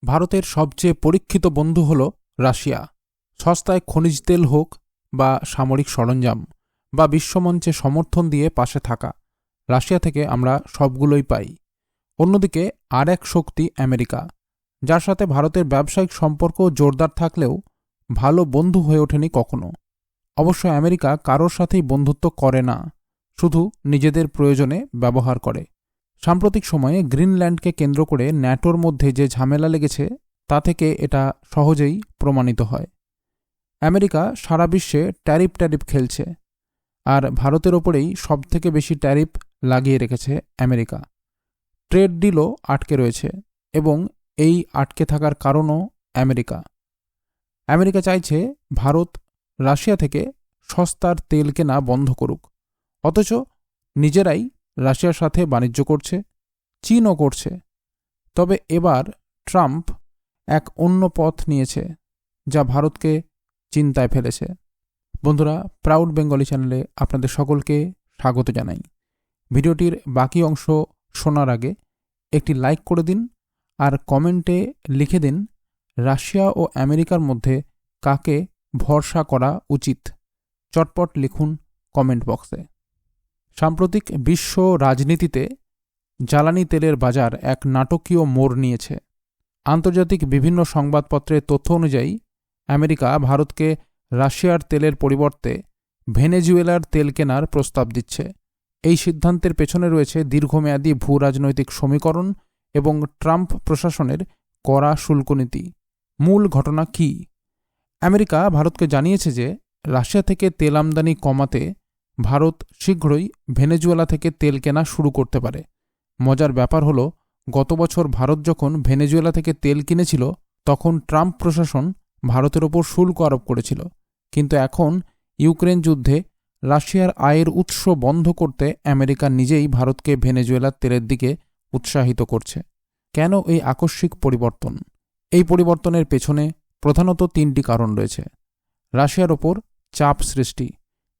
ভারতের সবচেয়ে পরীক্ষিত বন্ধু হল রাশিয়া। সস্তায় খনিজ তেল হোক বা সামরিক সরঞ্জাম বা বিশ্বমঞ্চে সমর্থন দিয়ে পাশে থাকা, রাশিয়া থেকে আমরা সবগুলোই পাই। অন্যদিকে আর এক শক্তি আমেরিকা, যার সাথে ভারতের ব্যবসায়িক সম্পর্ক জোরদার থাকলেও ভালো বন্ধু হয়ে ওঠেনি কখনো। অবশ্য আমেরিকা কারোর সাথেই বন্ধুত্ব করে না, শুধু নিজেদের প্রয়োজনে ব্যবহার করে। সাম্প্রতিক সময়ে গ্রিনল্যান্ডকে কেন্দ্র করে ন্যাটোর মধ্যে যে ঝামেলা লেগেছে তা থেকে এটা সহজেই প্রমাণিত হয়। আমেরিকা সারা বিশ্বে ট্যারিফ খেলছে, আর ভারতের ওপরেই সবথেকে বেশি ট্যারিফ লাগিয়ে রেখেছে আমেরিকা। ট্রেড ডিলও আটকে রয়েছে, এবং এই আটকে থাকার কারণও আমেরিকা। আমেরিকা চাইছে ভারত রাশিয়া থেকে সস্তার তেল কেনা বন্ধ করুক, অথচ নিজেরাই রাশিয়ার সাথে বাণিজ্য করছে, চীনও করছে। তবে এবার ট্রাম্প এক অন্য পথ নিয়েছে, যা ভারতকে চিন্তায় ফেলেছে। বন্ধুরা, প্রাউড বেঙ্গলি চ্যানেলে আপনাদের সকলকে স্বাগত জানাই। ভিডিওটির বাকি অংশ শোনার আগে একটি লাইক করে দিন, আর কমেন্টে লিখে দিন রাশিয়া ও আমেরিকার মধ্যে কাকে ভরসা করা উচিত। চটপট লিখুন কমেন্ট বক্সে। সাম্প্রতিক বিশ্ব রাজনীতিতে জ্বালানি তেলের বাজার এক নাটকীয় মোড় নিয়েছে। আন্তর্জাতিক বিভিন্ন সংবাদপত্রের তথ্য অনুযায়ী আমেরিকা ভারতকে রাশিয়ার তেলের পরিবর্তে ভেনেজুয়েলার তেল কেনার প্রস্তাব দিচ্ছে। এই সিদ্ধান্তের পেছনে রয়েছে দীর্ঘমেয়াদী ভূ রাজনৈতিক সমীকরণ এবং ট্রাম্প প্রশাসনের কড়া শুল্কনীতি। মূল ঘটনা কী? আমেরিকা ভারতকে জানিয়েছে যে রাশিয়া থেকে তেল আমদানি কমাতে ভারত শীঘ্রই ভেনেজুয়েলা থেকে তেল কেনা শুরু করতে পারে। মজার ব্যাপার হলো, গত বছর ভারত যখন ভেনেজুয়েলা থেকে তেল কিনেছিল, তখন ট্রাম্প প্রশাসন ভারতের ওপর শুল্ক আরোপ করেছিল। কিন্তু এখন ইউক্রেন যুদ্ধে রাশিয়ার আয়ের উৎস বন্ধ করতে আমেরিকা নিজেই ভারতকে ভেনেজুয়েলার তেলের দিকে উৎসাহিত করছে। কেন এই আকস্মিক পরিবর্তন? এই পরিবর্তনের পেছনে প্রধানত তিনটি কারণ রয়েছে। রাশিয়ার ওপর চাপ সৃষ্টি।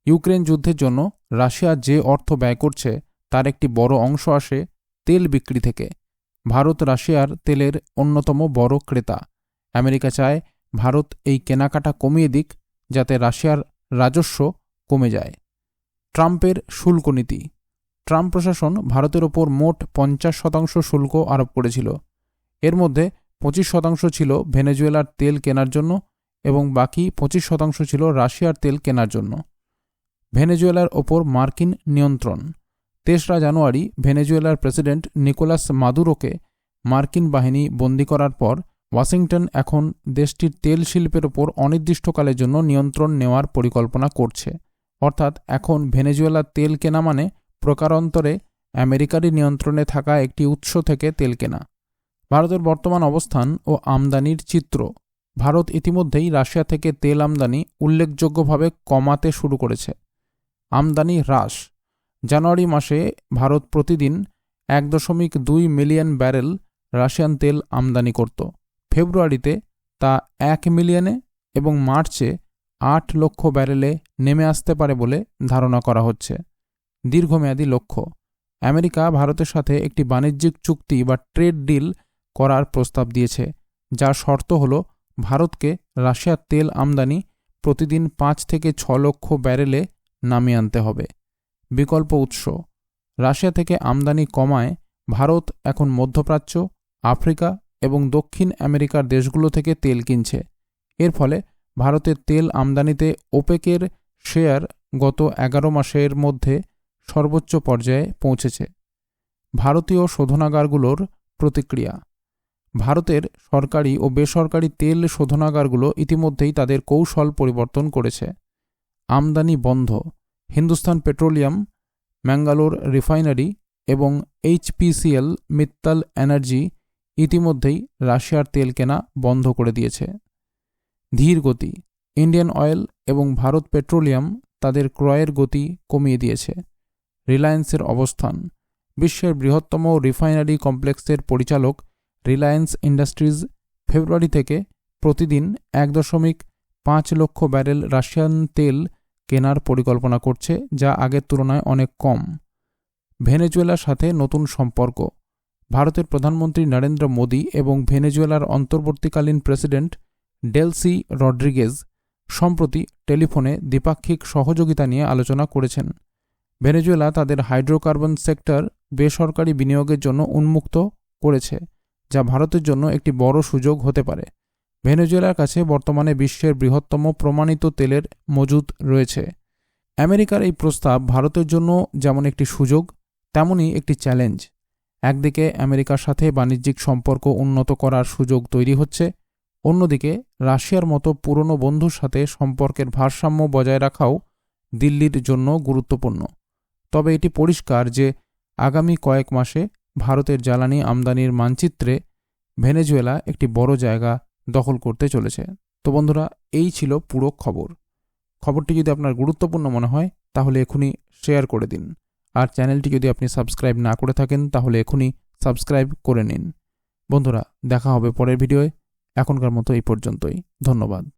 ইউক্রেন যুদ্ধের জন্য রাশিয়া যে অর্থ ব্যয় করছে তার একটি বড় অংশ আসে তেল বিক্রি থেকে। ভারত রাশিয়ার তেলের অন্যতম বড় ক্রেতা। আমেরিকা চায় ভারত এই কেনাকাটা কমিয়ে দিক, যাতে রাশিয়ার রাজস্ব কমে যায়। ট্রাম্পের শুল্ক নীতি। ট্রাম্প প্রশাসন ভারতের ওপর মোট 50% শুল্ক আরোপ করেছিল। এর মধ্যে 25% ছিল ভেনেজুয়েলার তেল কেনার জন্য, এবং বাকি 25% ছিল রাশিয়ার তেল কেনার জন্য। ভেনেজুয়েলার ওপর মার্কিন নিয়ন্ত্রণ। 3রা জানুয়ারি ভেনেজুয়েলার প্রেসিডেন্ট নিকোলাস মাদুরোকে মার্কিন বাহিনী বন্দী করার পর ওয়াশিংটন এখন দেশটির তেল শিল্পের ওপর অনির্দিষ্টকালের জন্য নিয়ন্ত্রণ নেওয়ার পরিকল্পনা করছে। অর্থাৎ এখন ভেনেজুয়েলার তেল কেনা মানে প্রকারান্তরে আমেরিকারই নিয়ন্ত্রণে থাকা একটি উৎস থেকে তেল কেনা। ভারতের বর্তমান অবস্থান ও আমদানির চিত্র। ভারত ইতিমধ্যেই রাশিয়া থেকে তেল আমদানি উল্লেখযোগ্যভাবে কমাতে শুরু করেছে। আমদানি হ্রাস। জানুয়ারি মাসে ভারত প্রতিদিন 1.2 মিলিয়ন ব্যারেল রাশিয়ান তেল আমদানি করত। ফেব্রুয়ারিতে তা 1 মিলিয়নে এবং মার্চে 8 লক্ষ ব্যারেলে নেমে আসতে পারে বলে ধারণা করা হচ্ছে। দীর্ঘমেয়াদী লক্ষ্য। আমেরিকা ভারতের সাথে একটি বাণিজ্যিক চুক্তি বা ট্রেড ডিল করার প্রস্তাব দিয়েছে, যার শর্ত হল ভারতকে রাশিয়ার তেল আমদানি প্রতিদিন 5 থেকে 6 লক্ষ ব্যারেলে নামিয়ে আনতে হবে। বিকল্প উৎস। রাশিয়া থেকে আমদানি কমায় ভারত এখন মধ্যপ্রাচ্য, আফ্রিকা এবং দক্ষিণ আমেরিকার দেশগুলো থেকে তেল কিনছে। এর ফলে ভারতের তেল আমদানিতে ওপেকের শেয়ার গত 11 মাসের মধ্যে সর্বোচ্চ পর্যায়ে পৌঁছেছে। ভারতীয় শোধনাগারগুলোর প্রতিক্রিয়া। ভারতের সরকারি ও বেসরকারি তেল শোধনাগারগুলো ইতিমধ্যেই তাদের কৌশল পরিবর্তন করেছে। আমদানি বন্ধ। হিন্দুস্তান পেট্রোলিয়াম, ম্যাঙ্গালোর রিফাইনারি এবং HPCL মিত্তাল এনার্জি ইতিমধ্যেই রাশিয়ার তেল কেনা বন্ধ করে দিয়েছে। ধীর গতি। ইন্ডিয়ান অয়েল এবং ভারত পেট্রোলিয়াম তাদের ক্রয়ের গতি কমিয়ে দিয়েছে। রিলায়েন্সের অবস্থান। বিশ্বের বৃহত্তম রিফাইনারি কমপ্লেক্সের পরিচালক রিলায়েন্স ইন্ডাস্ট্রিজ ফেব্রুয়ারি থেকে প্রতিদিন 1.5 লক্ষ ব্যারেল রাশিয়ান তেল কেনার পরিকল্পনা করছে, যা আগের তুলনায় অনেক কম। ভেনেজুয়েলার সাথে নতুন সম্পর্ক। ভারতের প্রধানমন্ত্রী নরেন্দ্র মোদী এবং ভেনেজুয়েলার অন্তর্বর্তীকালীন প্রেসিডেন্ট ডেলসি রড্রিগেজ সম্প্রতি টেলিফোনে দ্বিপাক্ষিক সহযোগিতা নিয়ে আলোচনা করেছেন। ভেনেজুয়েলা তাদের হাইড্রোকার্বন সেক্টর বেসরকারি বিনিয়োগের জন্য উন্মুক্ত করেছে, যা ভারতের জন্য একটি বড় সুযোগ হতে পারে। ভেনেজুয়েলার কাছে বর্তমানে বিশ্বের বৃহত্তম প্রমাণিত তেলের মজুদ রয়েছে। আমেরিকার এই প্রস্তাব ভারতের জন্য যেমন একটি সুযোগ, তেমনই একটি চ্যালেঞ্জ। একদিকে আমেরিকার সাথে বাণিজ্যিক সম্পর্ক উন্নত করার সুযোগ তৈরি হচ্ছে, অন্যদিকে রাশিয়ার মতো পুরনো বন্ধুর সাথে সম্পর্কের ভারসাম্য বজায় রাখাও দিল্লির জন্য গুরুত্বপূর্ণ। তবে এটি পরিষ্কার যে আগামী কয়েক মাসে ভারতের জ্বালানি আমদানির মানচিত্রে ভেনেজুয়েলা একটি বড় জায়গা দখল করতে চলেছে। তো বন্ধুরা, এই ছিল পুরো খবরটি যদি আপনার গুরুত্বপূর্ণ মনে হয় তাহলে এখনই শেয়ার করে দিন, আর চ্যানেলটি যদি আপনি সাবস্ক্রাইব না করে থাকেন তাহলে এখনই সাবস্ক্রাইব করে নিন। বন্ধুরা, দেখা হবে পরের ভিডিওয়। এখনকার মতো এই পর্যন্তই। ধন্যবাদ।